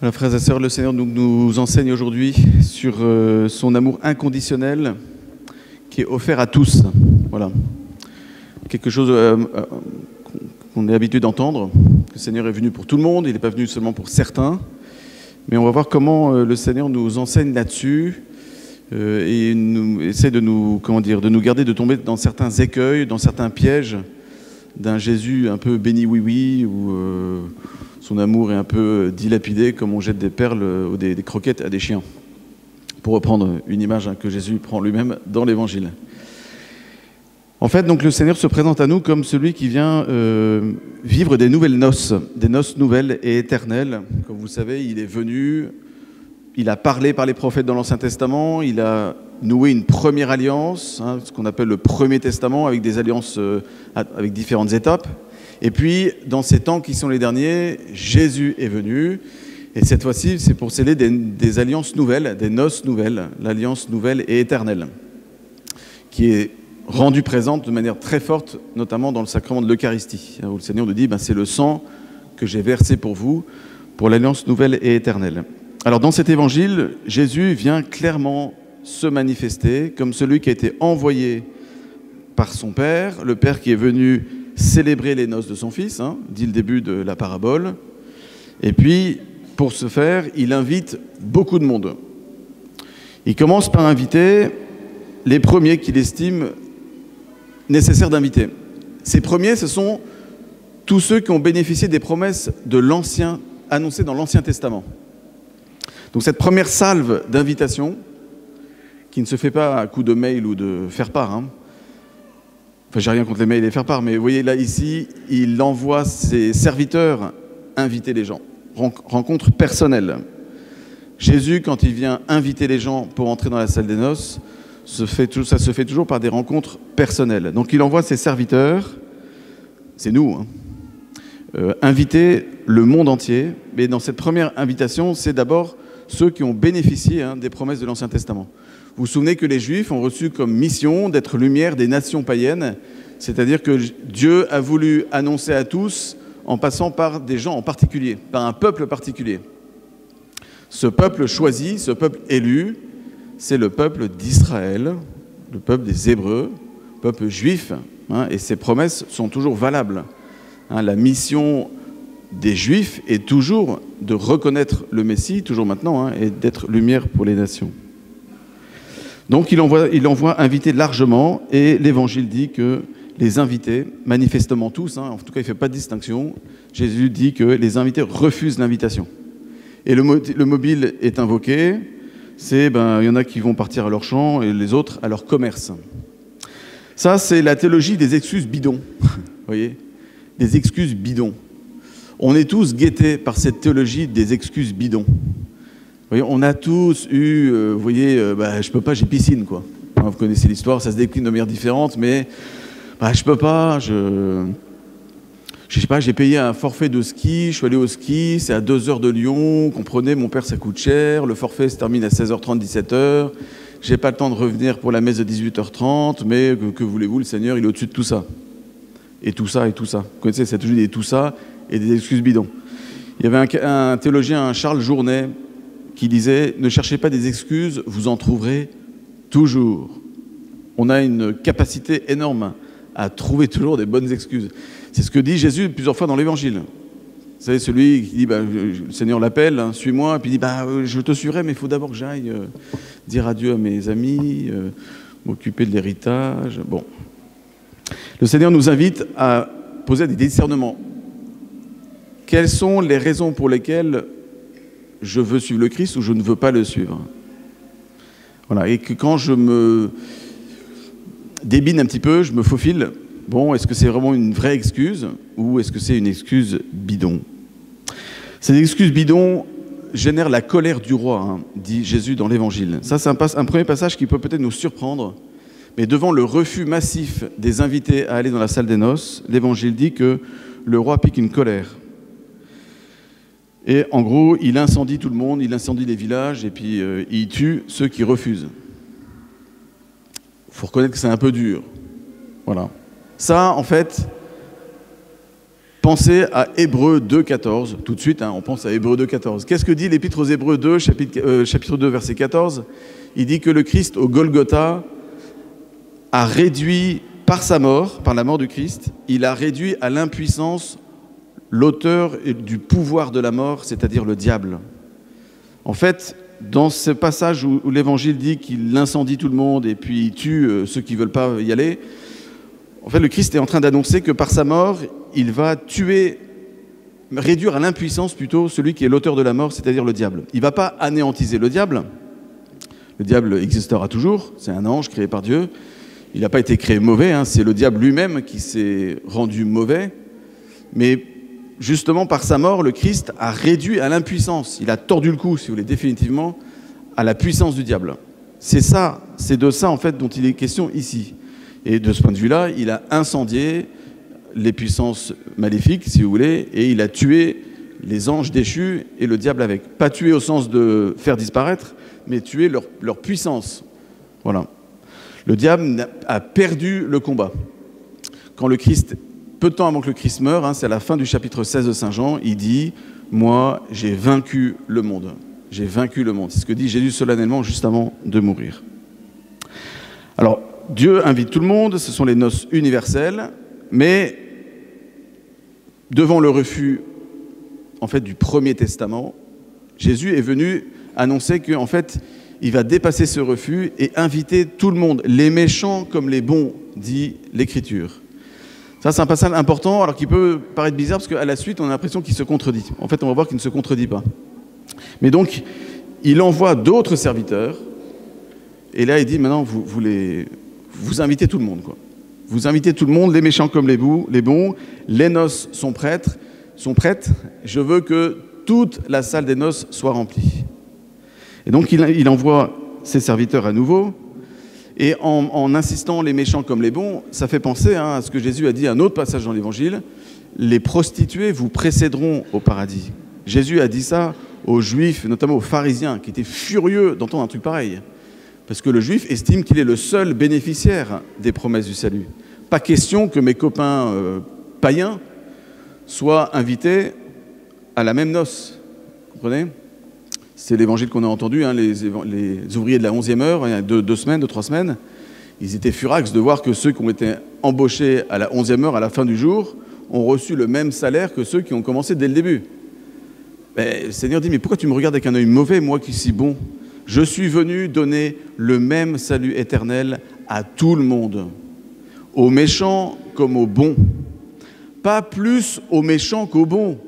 Voilà, frères et sœurs, le Seigneur nous enseigne aujourd'hui sur son amour inconditionnel qui est offert à tous. Voilà. Quelque chose qu'on est habitué d'entendre. Le Seigneur est venu pour tout le monde, il n'est pas venu seulement pour certains. Mais on va voir comment le Seigneur nous enseigne là-dessus et essaie de nous garder de tomber dans certains écueils, dans certains pièges d'un Jésus un peu béni oui-oui, où son amour est un peu dilapidé, comme on jette des perles ou des croquettes à des chiens, pour reprendre une image que Jésus prend lui-même dans l'Évangile. En fait, donc, le Seigneur se présente à nous comme celui qui vient vivre des nouvelles noces, des noces nouvelles et éternelles. Comme vous le savez, il est venu, il a parlé par les prophètes dans l'Ancien Testament, il a noué une première alliance, ce qu'on appelle le Premier Testament, avec des alliances avec différentes étapes. Et puis, dans ces temps qui sont les derniers, Jésus est venu. Et cette fois-ci, c'est pour sceller des alliances nouvelles, des noces nouvelles, l'alliance nouvelle et éternelle, qui est rendue présente de manière très forte, notamment dans le sacrement de l'Eucharistie, où le Seigneur nous dit c'est le sang que j'ai versé pour vous, pour l'alliance nouvelle et éternelle. Alors, dans cet évangile, Jésus vient clairement se manifester comme celui qui a été envoyé par son Père, le Père qui est venu célébrer les noces de son Fils, dit le début de la parabole. Et puis, pour ce faire, il invite beaucoup de monde. Il commence par inviter les premiers qu'il estime nécessaire d'inviter. Ces premiers, ce sont tous ceux qui ont bénéficié des promesses de l'Ancien, annoncées dans l'Ancien Testament. Donc cette première salve d'invitation, qui ne se fait pas à coup de mail ou de faire-part, enfin, j'ai rien contre les mails et les faire-part, mais vous voyez là, ici, il envoie ses serviteurs inviter les gens. Rencontre personnelle. Jésus, quand il vient inviter les gens pour entrer dans la salle des noces, ça se fait toujours par des rencontres personnelles. Donc il envoie ses serviteurs, c'est nous, inviter le monde entier. Mais dans cette première invitation, c'est d'abord ceux qui ont bénéficié des promesses de l'Ancien Testament. Vous vous souvenez que les Juifs ont reçu comme mission d'être lumière des nations païennes, c'est-à-dire que Dieu a voulu annoncer à tous en passant par des gens en particulier, par un peuple particulier. Ce peuple choisi, ce peuple élu, c'est le peuple d'Israël, le peuple des Hébreux, le peuple juif, et ces promesses sont toujours valables. La mission des Juifs est toujours de reconnaître le Messie, toujours maintenant, et d'être lumière pour les nations. Donc il envoie inviter largement, et l'Évangile dit que les invités, manifestement tous, en tout cas il ne fait pas de distinction, Jésus dit que les invités refusent l'invitation. Et le mobile est invoqué, c'est il y en a qui vont partir à leur champ et les autres à leur commerce. Ça, c'est la théologie des excuses bidons, vous voyez, des excuses bidons. On est tous guettés par cette théologie des excuses bidons. Vous voyez, on a tous eu, vous voyez, je peux pas, j'ai piscine, quoi. Vous connaissez l'histoire, ça se décline de manière différente, mais je peux pas, je sais pas, j'ai payé un forfait de ski, je suis allé au ski, c'est à 2 heures de Lyon, comprenez, mon père ça coûte cher, le forfait se termine à 16h30, 17h, j'ai pas le temps de revenir pour la messe de 18h30, mais que voulez-vous, le Seigneur il est au-dessus de tout ça. Et tout ça, et tout ça. Vous connaissez, c'est toujours des tout ça et des excuses bidons. Il y avait un théologien, Charles Journet, qui disait « Ne cherchez pas des excuses, vous en trouverez toujours ». On a une capacité énorme à trouver toujours des bonnes excuses. C'est ce que dit Jésus plusieurs fois dans l'Évangile. Vous savez, celui qui dit le Seigneur l'appelle, suis-moi, puis il dit je te suivrai, mais il faut d'abord que j'aille dire adieu à mes amis, m'occuper de l'héritage. Bon. Le Seigneur nous invite à poser des discernements. Quelles sont les raisons pour lesquelles je veux suivre le Christ ou je ne veux pas le suivre? Voilà. Et que quand je me débine un petit peu, je me faufile, est-ce que c'est vraiment une vraie excuse ou est-ce que c'est une excuse bidon? Ces excuses bidons génèrent la colère du roi, dit Jésus dans l'Évangile. Ça, c'est un premier passage qui peut peut-être nous surprendre, mais devant le refus massif des invités à aller dans la salle des noces, l'Évangile dit que le roi pique une colère. Et en gros, il incendie tout le monde, il incendie les villages et puis il tue ceux qui refusent. Il faut reconnaître que c'est un peu dur. Voilà. Ça, en fait, Pensez à Hébreux 2, 14. Tout de suite, on pense à Hébreux 2, 14. Qu'est-ce que dit l'Épître aux Hébreux 2, chapitre 2, verset 14? Il dit que le Christ, au Golgotha, a réduit, par sa mort, par la mort du Christ, il a réduit à l'impuissance l'auteur du pouvoir de la mort, c'est-à-dire le diable. En fait, dans ce passage où l'Évangile dit qu'il incendie tout le monde et puis il tue ceux qui ne veulent pas y aller, en fait, le Christ est en train d'annoncer que par sa mort, il va tuer, réduire à l'impuissance plutôt celui qui est l'auteur de la mort, c'est-à-dire le diable. Il ne va pas anéantiser le diable. Le diable existera toujours, c'est un ange créé par Dieu. Il n'a pas été créé mauvais, c'est le diable lui-même qui s'est rendu mauvais. Mais justement, par sa mort, le Christ a réduit à l'impuissance. Il a tordu le cou, si vous voulez, définitivement, à la puissance du diable. C'est ça, c'est de ça, en fait, dont il est question ici. Et de ce point de vue-là, il a incendié les puissances maléfiques, si vous voulez, et il a tué les anges déchus et le diable avec. Pas tué au sens de faire disparaître, mais tuer leur puissance. Voilà. Le diable a perdu le combat. Quand le Christ, peu de temps avant que le Christ meure, c'est à la fin du chapitre 16 de Saint Jean, il dit « Moi, j'ai vaincu le monde. J'ai vaincu le monde. » C'est ce que dit Jésus solennellement juste avant de mourir. Alors, Dieu invite tout le monde, ce sont les noces universelles, mais devant le refus en fait, du Premier Testament, Jésus est venu annoncer qu'en fait, il va dépasser ce refus et inviter tout le monde, les méchants comme les bons, dit l'Écriture. Ça, c'est un passage important, alors qui peut paraître bizarre, parce qu'à la suite, on a l'impression qu'il se contredit. En fait, on va voir qu'il ne se contredit pas. Mais donc, il envoie d'autres serviteurs, et là, il dit, maintenant, vous invitez tout le monde, quoi. Vous invitez tout le monde, les méchants comme les bons, les noces sont prêtes, je veux que toute la salle des noces soit remplie. Et donc il envoie ses serviteurs à nouveau, et en insistant les méchants comme les bons, ça fait penser à ce que Jésus a dit à un autre passage dans l'Évangile, les prostituées vous précéderont au paradis. Jésus a dit ça aux Juifs, notamment aux pharisiens, qui étaient furieux d'entendre un truc pareil. Parce que le juif estime qu'il est le seul bénéficiaire des promesses du salut. Pas question que mes copains païens soient invités à la même noce. Vous comprenez? C'est l'évangile qu'on a entendu, les ouvriers de la 11e heure, il y a 2-3 semaines, ils étaient furax de voir que ceux qui ont été embauchés à la 11e heure, à la fin du jour, ont reçu le même salaire que ceux qui ont commencé dès le début. Mais le Seigneur dit, mais pourquoi tu me regardes avec un œil mauvais, moi qui suis bon? Je suis venu donner le même salut éternel à tout le monde, aux méchants comme aux bons. Pas plus aux méchants qu'aux bons.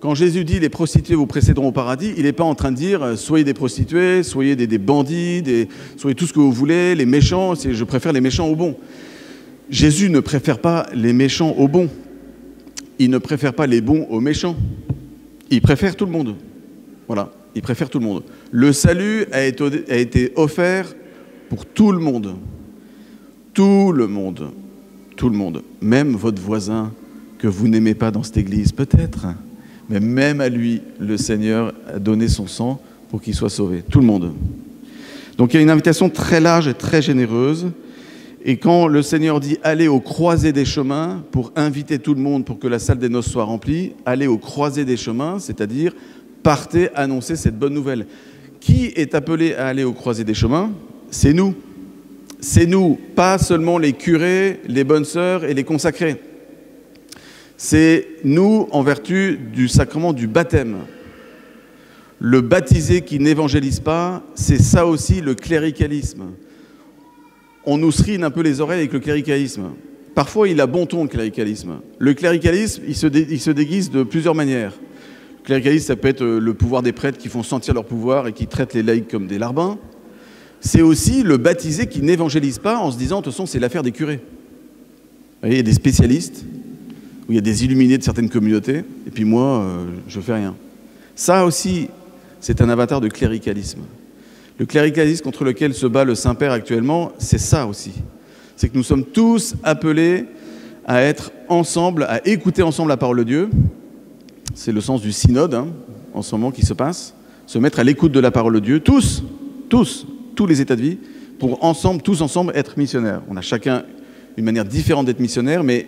Quand Jésus dit « les prostituées vous précéderont au paradis », il n'est pas en train de dire « soyez des prostituées, soyez des bandits, soyez tout ce que vous voulez, les méchants, je préfère les méchants aux bons ». Jésus ne préfère pas les méchants aux bons. Il ne préfère pas les bons aux méchants. Il préfère tout le monde. Voilà. Il préfère tout le monde. Le salut a été offert pour tout le monde. Tout le monde. Tout le monde. Même votre voisin que vous n'aimez pas dans cette église, peut-être. Mais même à lui, le Seigneur a donné son sang pour qu'il soit sauvé. Tout le monde. Donc il y a une invitation très large et très généreuse. Et quand le Seigneur dit « allez aux croisées des chemins » pour inviter tout le monde pour que la salle des noces soit remplie, allez aux croisées des chemins, c'est-à-dire partez annoncer cette bonne nouvelle. Qui est appelé à aller aux croisées des chemins? C'est nous. C'est nous, pas seulement les curés, les bonnes sœurs et les consacrés. C'est nous en vertu du sacrement du baptême. Le baptisé qui n'évangélise pas, c'est ça aussi le cléricalisme. On nous serine un peu les oreilles avec le cléricalisme. Parfois, il a bon ton, le cléricalisme. Le cléricalisme, il se déguise de plusieurs manières. Le cléricalisme, ça peut être le pouvoir des prêtres qui font sentir leur pouvoir et qui traitent les laïcs comme des larbins. C'est aussi le baptisé qui n'évangélise pas en se disant, de toute façon, c'est l'affaire des curés. Vous voyez, il y a des spécialistes, où il y a des illuminés de certaines communautés, et puis moi, je fais rien. Ça aussi, c'est un avatar de cléricalisme. Le cléricalisme contre lequel se bat le Saint-Père actuellement, c'est ça aussi. C'est que nous sommes tous appelés à être ensemble, à écouter ensemble la parole de Dieu. C'est le sens du synode, en ce moment, qui se passe. Se mettre à l'écoute de la parole de Dieu, tous les états de vie, pour tous ensemble, être missionnaires. On a chacun une manière différente d'être missionnaire, mais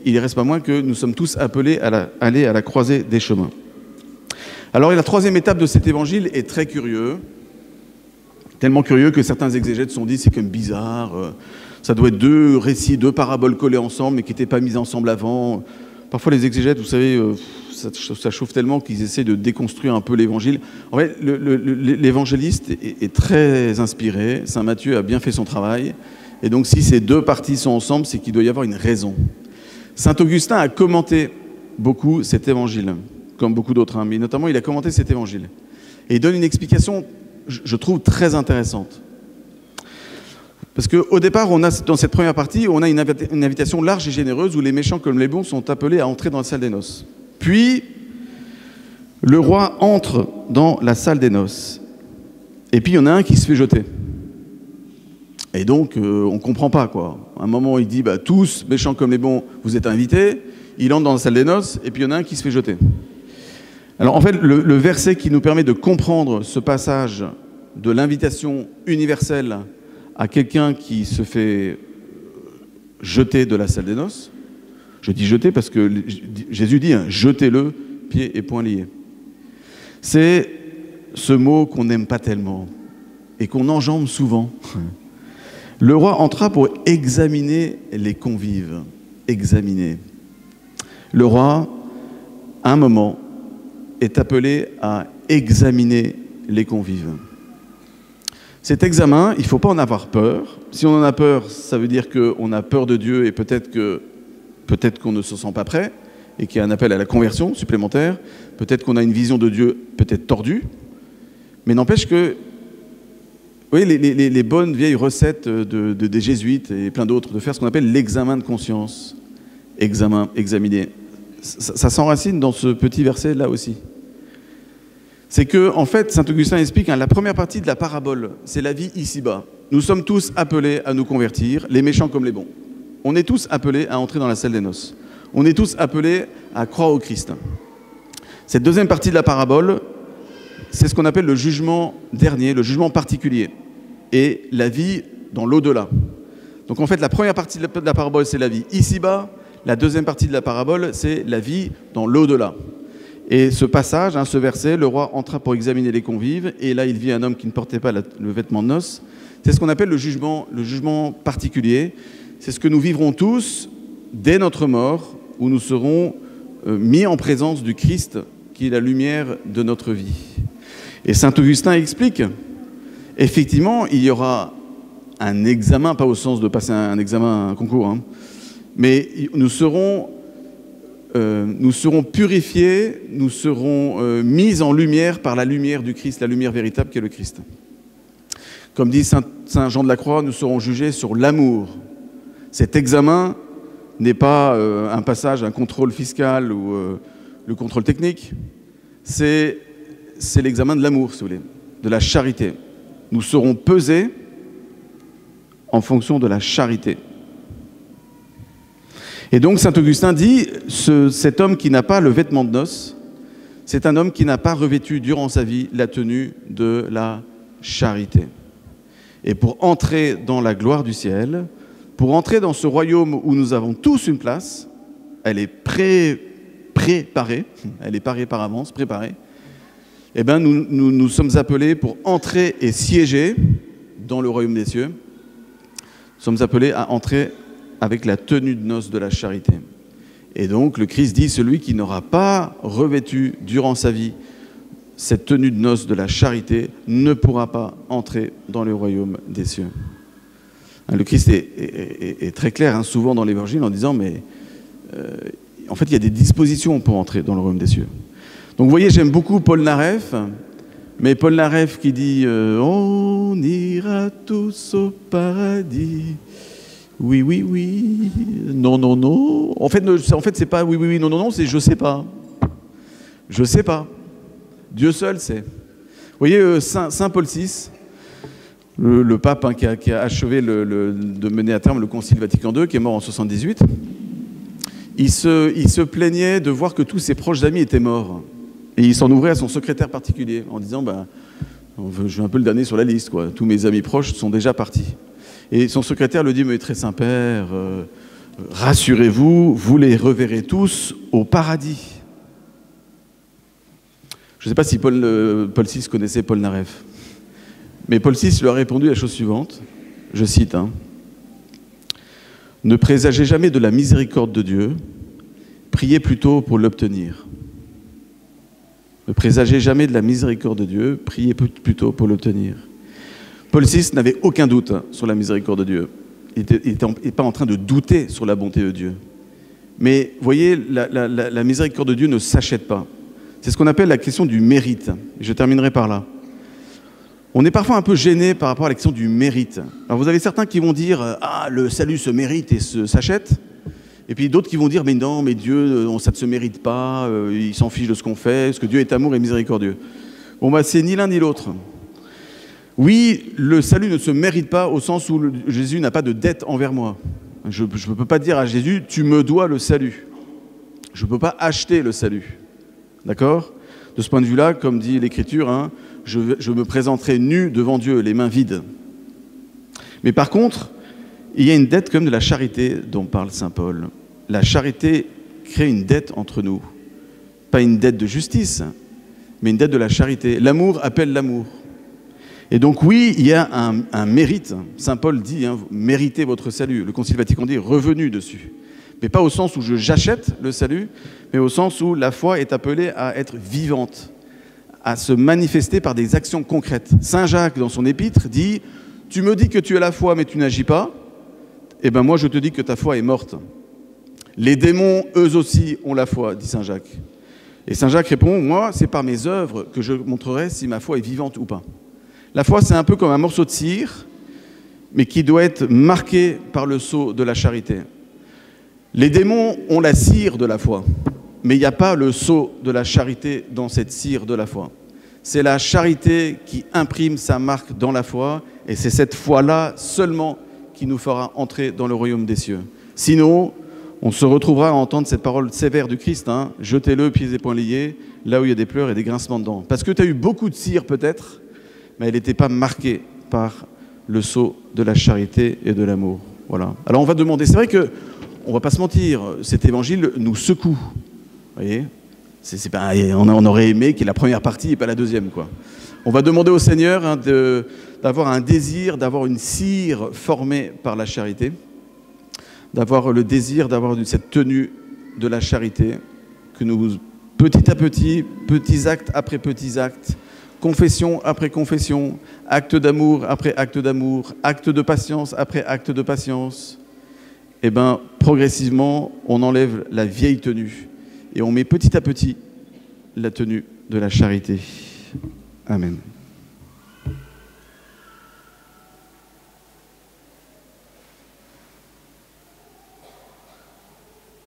il ne reste pas moins que nous sommes tous appelés à aller à la croisée des chemins. Alors la troisième étape de cet évangile est très curieux, tellement curieux que certains exégètes se sont dit c'est comme bizarre, ça doit être deux récits, deux paraboles collées ensemble mais qui n'étaient pas mises ensemble avant. Parfois les exégètes, vous savez, ça chauffe tellement qu'ils essaient de déconstruire un peu l'évangile. En fait, l'évangéliste est très inspiré, Saint Matthieu a bien fait son travail, et donc si ces deux parties sont ensemble, c'est qu'il doit y avoir une raison. Saint Augustin a commenté beaucoup cet évangile, comme beaucoup d'autres, hein, mais notamment il a commenté cet évangile. Et il donne une explication, je trouve, très intéressante. Parce qu'au départ, dans cette première partie, on a une invitation large et généreuse où les méchants comme les bons sont appelés à entrer dans la salle des noces. Puis, le roi entre dans la salle des noces. Et puis, il y en a un qui se fait jeter. Et donc, on ne comprend pas, quoi. À un moment, il dit, tous, méchants comme les bons, vous êtes invités. Il entre dans la salle des noces, et puis il y en a un qui se fait jeter. Alors, en fait, le verset qui nous permet de comprendre ce passage de l'invitation universelle à quelqu'un qui se fait jeter de la salle des noces, je dis jeter parce que Jésus dit, jetez-le, pieds et poings liés. C'est ce mot qu'on n'aime pas tellement et qu'on enjambe souvent. Le roi entra pour examiner les convives. Examiner. Le roi, à un moment, est appelé à examiner les convives. Cet examen, il ne faut pas en avoir peur. Si on en a peur, ça veut dire qu'on a peur de Dieu et peut-être qu'on ne se sent pas prêt et qu'il y a un appel à la conversion supplémentaire. Peut-être qu'on a une vision de Dieu peut-être tordue. Mais n'empêche que, oui, les bonnes vieilles recettes des jésuites et plein d'autres, de faire ce qu'on appelle l'examen de conscience. Examiner. Ça s'enracine dans ce petit verset-là aussi. C'est que, en fait, saint Augustin explique, la première partie de la parabole, c'est la vie ici-bas. Nous sommes tous appelés à nous convertir, les méchants comme les bons. On est tous appelés à entrer dans la salle des noces. On est tous appelés à croire au Christ. Cette deuxième partie de la parabole, c'est ce qu'on appelle le jugement dernier, le jugement particulier, et la vie dans l'au-delà. Donc en fait, la première partie de la parabole, c'est la vie ici-bas. La deuxième partie de la parabole, c'est la vie dans l'au-delà. Et ce passage, ce verset, le roi entra pour examiner les convives, et là il vit un homme qui ne portait pas le vêtement de noces. C'est ce qu'on appelle le jugement particulier. C'est ce que nous vivrons tous dès notre mort, où nous serons mis en présence du Christ, qui est la lumière de notre vie. Et saint Augustin explique, effectivement, il y aura un examen, pas au sens de passer un examen, un concours, mais nous serons purifiés, nous serons mis en lumière par la lumière du Christ, la lumière véritable qui est le Christ. Comme dit saint Jean de la Croix, nous serons jugés sur l'amour. Cet examen n'est pas un passage, un contrôle fiscal ou le contrôle technique, c'est l'examen de l'amour, si vous voulez, de la charité. Nous serons pesés en fonction de la charité. Et donc saint Augustin dit, cet homme qui n'a pas le vêtement de noces, c'est un homme qui n'a pas revêtu durant sa vie la tenue de la charité. Et pour entrer dans la gloire du ciel, pour entrer dans ce royaume où nous avons tous une place, elle est préparée, elle est parée par avance, préparée, eh bien nous sommes appelés pour entrer et siéger dans le royaume des cieux. Nous sommes appelés à entrer avec la tenue de noces de la charité. Et donc, le Christ dit, celui qui n'aura pas revêtu durant sa vie cette tenue de noces de la charité ne pourra pas entrer dans le royaume des cieux. Le Christ est très clair, souvent dans l'Évangile, en disant, mais en fait, il y a des dispositions pour entrer dans le royaume des cieux. Donc, vous voyez, j'aime beaucoup Paul Naref, mais Paul Naref qui dit, on ira tous au paradis. Oui, oui, oui, non, non, non. En fait, c'est pas oui, oui, oui, non, non, non, c'est je sais pas. Je sais pas. Dieu seul sait. Vous voyez, Saint Paul VI, le pape qui a achevé de mener à terme le Concile Vatican II, qui est mort en 78, il se plaignait de voir que tous ses proches amis étaient morts. Et il s'en ouvrait à son secrétaire particulier, en disant, je suis un peu le dernier sur la liste, quoi. Tous mes amis proches sont déjà partis. Et son secrétaire le dit, mais très Saint-Père, Rassurez-vous, vous les reverrez tous au paradis. Je ne sais pas si Paul VI connaissait Paul Naref. Mais Paul VI lui a répondu la chose suivante, je cite, « Ne présagez jamais de la miséricorde de Dieu, priez plutôt pour l'obtenir. » Ne présagez jamais de la miséricorde de Dieu, priez plutôt pour l'obtenir. Paul VI n'avait aucun doute sur la miséricorde de Dieu. Il n'était pas en train de douter sur la bonté de Dieu. Mais vous voyez, la miséricorde de Dieu ne s'achète pas. C'est ce qu'on appelle la question du mérite. Je terminerai par là. On est parfois un peu gêné par rapport à la question du mérite. Alors vous avez certains qui vont dire « Ah, le salut se mérite et s'achète ». Et puis d'autres qui vont dire « Mais non, mais Dieu, ça ne se mérite pas, il s'en fiche de ce qu'on fait, parce que Dieu est amour et miséricordieux ». Bon, bah, c'est ni l'un ni l'autre. Oui, le salut ne se mérite pas au sens où Jésus n'a pas de dette envers moi. Je ne peux pas dire à Jésus « Tu me dois le salut ». Je ne peux pas acheter le salut. D'accord ? De ce point de vue-là, comme dit l'Écriture, je me présenterai nu devant Dieu, les mains vides. Mais par contre, il y a une dette comme de la charité dont parle saint Paul. La charité crée une dette entre nous. Pas une dette de justice, mais une dette de la charité. L'amour appelle l'amour. Et donc oui, il y a un mérite. Saint Paul dit, méritez votre salut. Le Concile Vatican II est revenu dessus. Mais pas au sens où j'achète le salut, mais au sens où la foi est appelée à être vivante, à se manifester par des actions concrètes. Saint Jacques, dans son épître, dit « Tu me dis que tu as la foi, mais tu n'agis pas, eh bien moi je te dis que ta foi est morte. » Les démons, eux aussi, ont la foi, dit Saint Jacques. Et Saint Jacques répond « Moi, c'est par mes œuvres que je montrerai si ma foi est vivante ou pas. » La foi, c'est un peu comme un morceau de cire, mais qui doit être marqué par le sceau de la charité. Les démons ont la cire de la foi, mais il n'y a pas le sceau de la charité dans cette cire de la foi. C'est la charité qui imprime sa marque dans la foi, et c'est cette foi-là seulement qui nous fera entrer dans le royaume des cieux. Sinon, on se retrouvera à entendre cette parole sévère du Christ, jetez-le, pieds et poings liés, là où il y a des pleurs et des grincements de dents. Parce que tu as eu beaucoup de cire peut-être, mais elle n'était pas marquée par le sceau de la charité et de l'amour. Voilà. Alors on va demander, c'est vrai que on ne va pas se mentir, cet évangile nous secoue. Vous voyez, on aurait aimé qu'il y ait la première partie et pas la deuxième, quoi. On va demander au Seigneur d'avoir un désir, d'avoir une cire formée par la charité, d'avoir le désir d'avoir cette tenue de la charité, que nous, petit à petit, petits actes après petits actes, confession après confession, acte d'amour après acte d'amour, acte de patience après acte de patience, eh bien, progressivement, on enlève la vieille tenue et on met petit à petit la tenue de la charité. Amen.